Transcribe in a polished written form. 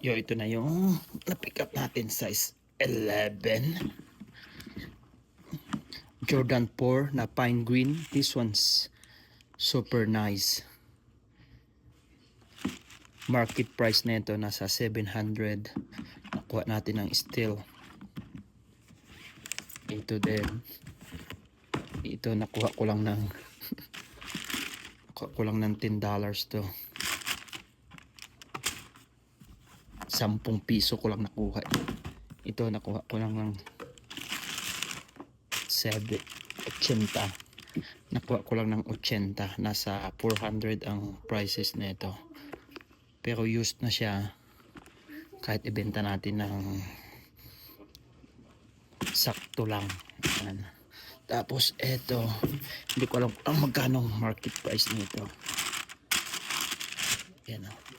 Yo, ito na yung na-pick up natin, size 11. Jordan 4 na pine green. This one's super nice. Market price nito nasa 700. Nakuha natin ng steel. Ito din. Ito nakuha ko lang ng $10 to. 10 piso ko lang nakuha. Ito nakuha ko lang ng 80. Nakuha ko lang ng 80. Nasa 400 ang prices nito. Pero used na siya. Kahit ibenta natin ng sakto lang. Yan. Tapos eto, hindi ko alam ang magkano market price nito. Yan o.